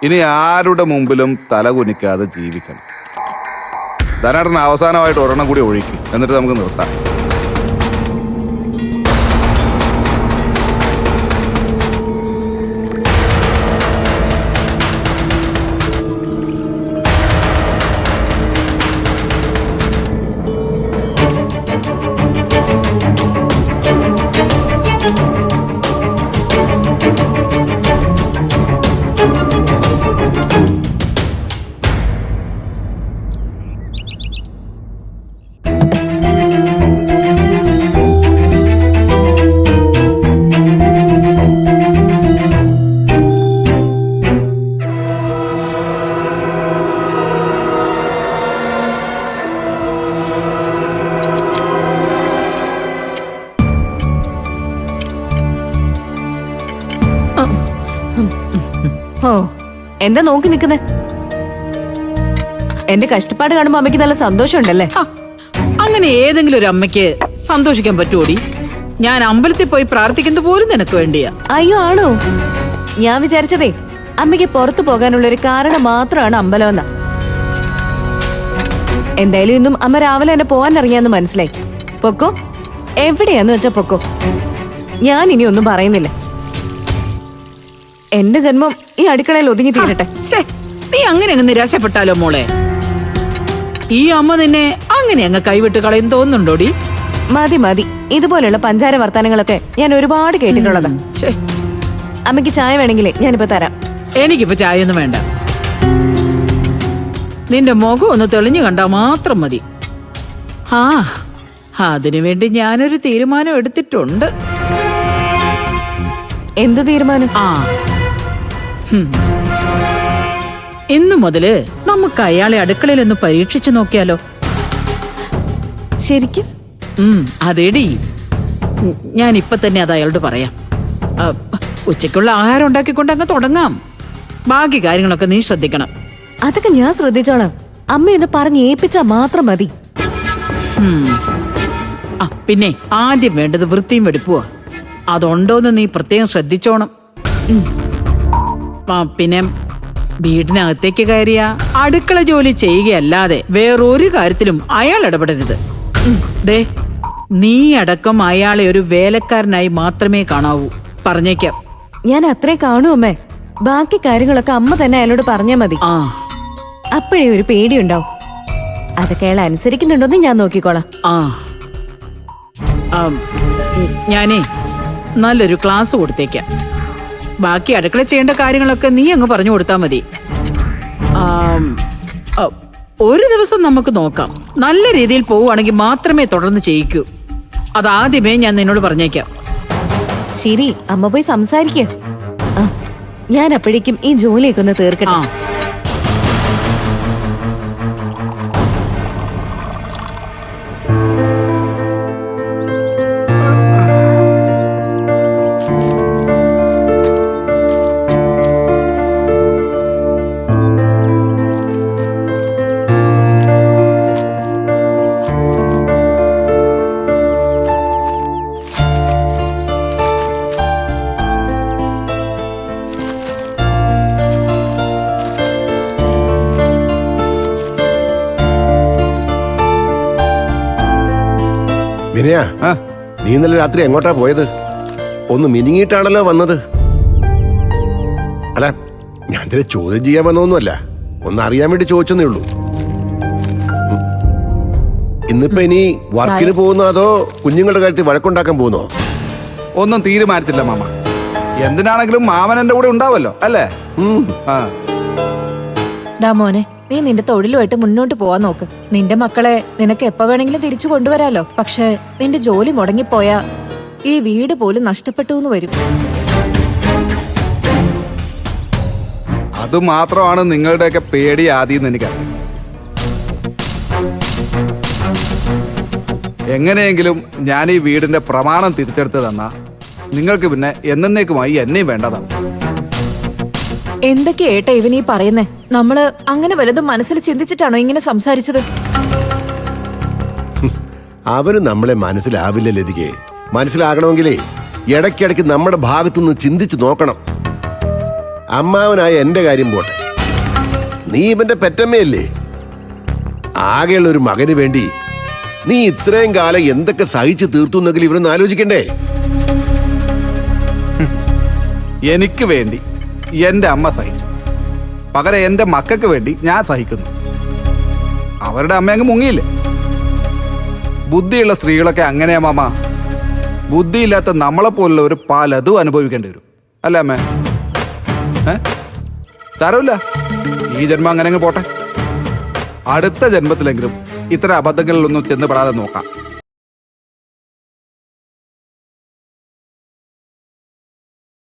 ഇനി ആരുടെ മുമ്പിലും തല കുനിക്കാതെ ജീവിക്കണം. ധനേട്ടന് അവസാനമായിട്ട് ഒരെണ്ണം കൂടി ഒഴുക്കി, എന്നിട്ട് നമുക്ക് നിർത്താം. ഓ, എന്താ നോക്കി നിക്കുന്നേ? എന്റെ കഷ്ടപ്പാട് കാണുമ്പോ അമ്മയ്ക്ക് നല്ല സന്തോഷമുണ്ടല്ലേ? അങ്ങനെ ഏതെങ്കിലും ഒരു അമ്മയ്ക്ക് സന്തോഷിക്കാൻ പറ്റുമോടി? ഞാൻ അമ്പലത്തിൽ പോയി പ്രാർത്ഥിക്കുന്നത് പോലും നിനക്ക് വേണ്ടിയാ. അയ്യോ, ആണോ? ഞാൻ വിചാരിച്ചതേ അമ്മയ്ക്ക് പുറത്തു പോകാനുള്ള ഒരു കാരണം മാത്രമാണ് അമ്പലം എന്നാ. എന്തായാലും ഇന്നും അമ്മ രാവിലെ തന്നെ പോകാൻ ഇറങ്ങിയാന്ന് മനസ്സിലായി. പൊക്കോ, എവിടെയാന്ന് വെച്ചാ പൊക്കോ. ഞാൻ ഇനി ഒന്നും പറയുന്നില്ല. എന്റെ ജന്മം ഈ അടുക്കളയിൽ ഒതുങ്ങി തീരട്ടെ. നീ അങ്ങനെ അങ്ങ് നിരാശപ്പെട്ടാലോ മോളെ? ഈ അമ്മ നിന്നെ അങ്ങനെ അങ്ങ് കൈവിട്ട് കളയും തോന്നുന്നുണ്ടോടി? മതി മതി, ഇതുപോലെയുള്ള പഞ്ചാര വർത്താനങ്ങളൊക്കെ ഞാൻ ഒരുപാട് കേട്ടിട്ടുള്ളതാ. അമ്മയ്ക്ക് ചായ വേണമെങ്കിലേ ഞാനിപ്പോ തരാം. എനിക്കിപ്പോ ചായ ഒന്നും വേണ്ട. നിന്റെ മുഖം ഒന്ന് തെളിഞ്ഞു കണ്ടാ മാത്രം മതി. അതിനുവേണ്ടി ഞാനൊരു തീരുമാനം എടുത്തിട്ടുണ്ട്. എന്ത് തീരുമാനം? ഇന്നു മുതല് നമുക്ക് അയാളെ അടുക്കളയിൽ ഒന്ന് പരീക്ഷിച്ചു നോക്കിയാലോ? ശരിക്കും? അതേടി, ഞാൻ ഇപ്പൊ തന്നെ അത് അയാളോട് പറയാം. ഉച്ചയ്ക്കുള്ള ആഹാരം ഉണ്ടാക്കിക്കൊണ്ട് അങ്ങ് തുടങ്ങാം. ബാക്കി കാര്യങ്ങളൊക്കെ നീ ശ്രദ്ധിക്കണം. അതൊക്കെ ഞാൻ ശ്രദ്ധിച്ചോളാം. അമ്മയൊന്ന് പറഞ്ഞ് ഏൽപ്പിച്ചാ മാത്രം മതി. പിന്നെ ആദ്യം വേണ്ടത് വൃത്തിയും വെടുപ്പുവാ. അതുണ്ടോന്ന് നീ പ്രത്യേകം ശ്രദ്ധിച്ചോണം. പിന്നെ വീടിനകത്തേക്ക് കയറിയ അടുക്കള ജോലി ചെയ്യുകയല്ലാതെ വേറൊരു കാര്യത്തിലും അയാൾ ഇടപെടരുത്. ദേ, നീ അടക്കം അയാളെ ഒരു വേലക്കാരനായി മാത്രമേ കാണാവൂ. പറഞ്ഞേക്കാം. ഞാൻ അത്രേ കാണൂ അമ്മേ. ബാക്കി കാര്യങ്ങളൊക്കെ അമ്മ തന്നെ അയാളോട് പറഞ്ഞാ മതി. അപ്പോഴേ ഒരു പേടിയുണ്ടാവും. അതൊക്കെ അയാൾ അനുസരിക്കുന്നുണ്ടോന്ന് ഞാൻ നോക്കിക്കോളാം. ഞാനേ നല്ലൊരു ക്ലാസ് കൊടുത്തേക്കാം. ബാക്കി അടുക്കള ചെയ്യേണ്ട കാര്യങ്ങളൊക്കെ നീ അങ്ങ് പറഞ്ഞു കൊടുത്താ മതി. ഒരു ദിവസം നമുക്ക് നോക്കാം. നല്ല രീതിയിൽ പോവുകയാണെങ്കിൽ മാത്രമേ തുടർന്ന് ചെയ്യിക്കൂ. അതാദ്യമേ ഞാൻ നിന്നോട് പറഞ്ഞേക്കാം. ശരി, അമ്മ പോയി സംസാരിക്ക. ഞാൻ അപ്പോഴേക്കും ഈ ജോലിയൊക്കെ ഒന്ന് തീർക്കട്ടെ. വിനയാ, നീ ഇന്നലെ രാത്രി എങ്ങോട്ടാ പോയത്? ഒന്ന് മിനിങ്ങിയിട്ടാണല്ലോ വന്നത്. അല്ല, ഞാൻ ഇതിനെ ചോദ്യം ചെയ്യാൻ വന്നൊന്നുമല്ല, ഒന്ന് അറിയാൻ വേണ്ടി ചോദിച്ചെന്നേ ഉള്ളൂ. ഇന്നിപ്പോ ഇനി വർക്കിന് പോകുന്നോ അതോ കുഞ്ഞുങ്ങളുടെ കാര്യത്തിൽ വഴക്കുണ്ടാക്കാൻ പോകുന്നോ? ഒന്നും തീരുമാനിച്ചില്ല മാമ. എന്തിനാണെങ്കിലും മാമൻ എന്റെ കൂടെ ഉണ്ടാവല്ലോ, അല്ലേ? മോനെ, നീ നിന്റെ തൊഴിലുമായിട്ട് മുന്നോട്ട് പോവാൻ നോക്ക്. നിന്റെ മക്കളെ നിനക്ക് എപ്പോ വേണമെങ്കിലും തിരിച്ചു കൊണ്ടുവരാലോ. പക്ഷെ നിന്റെ ജോലി മുടങ്ങിപ്പോയാ ഈ വീട് പോലും നഷ്ടപ്പെട്ടു എന്ന് വരും. അത് മാത്രമാണ് നിങ്ങളുടെയൊക്കെ പേടി ആദ്യം എനിക്കറിയാം. എങ്ങനെയെങ്കിലും ഞാൻ ഈ വീടിന്റെ പ്രമാണം തിരിച്ചെടുത്ത് തന്നാ നിങ്ങൾക്ക് പിന്നെ എന്നേക്കുമായി എന്നെയും വേണ്ടതാണ്. എന്തൊക്കെ ഏട്ടാ ഇവനീ പറയുന്നേ? നമ്മള് അങ്ങനെ വലുതും മനസ്സിൽ ചിന്തിച്ചിട്ടാണോ ഇങ്ങനെ സംസാരിച്ചത്? അവന് നമ്മളെ മനസ്സിലാവില്ല ലതികെ. മനസ്സിലാകണമെങ്കിലേ ഇടയ്ക്കിടയ്ക്ക് നമ്മുടെ ഭാഗത്തുനിന്ന് ചിന്തിച്ചു നോക്കണം. അമ്മാവനായ എന്റെ കാര്യം പോട്ടെ, നീ ഇവന്റെ പെറ്റമ്മയല്ലേ? ആകെയുള്ള ഒരു മകന് വേണ്ടി നീ ഇത്രയും കാലം എന്തൊക്കെ സഹിച്ചു തീർത്തു എന്നെങ്കിലും ഇവരൊന്ന് ആലോചിക്കണ്ടേ? എനിക്ക് വേണ്ടി എന്റെ അമ്മ സഹിച്ചു, പകരം എന്റെ മക്കൾക്ക് വേണ്ടി ഞാൻ സഹിക്കുന്നു. അവരുടെ അമ്മയങ്ങ് മുങ്ങിയില്ലേ? ബുദ്ധിയുള്ള സ്ത്രീകളൊക്കെ അങ്ങനെയാ മാമ. ബുദ്ധിയില്ലാത്ത നമ്മളെപ്പോലുള്ളവർ പലതും അനുഭവിക്കേണ്ടി വരും, അല്ലേ അമ്മേ? സാരമില്ല, ഈ ജന്മം അങ്ങനെ അങ്ങ് പോട്ടെ. അടുത്ത ജന്മത്തിലെങ്കിലും ഇത്തരം അബദ്ധങ്ങളിലൊന്നും ചെന്ന് പെടാതെ നോക്കാം.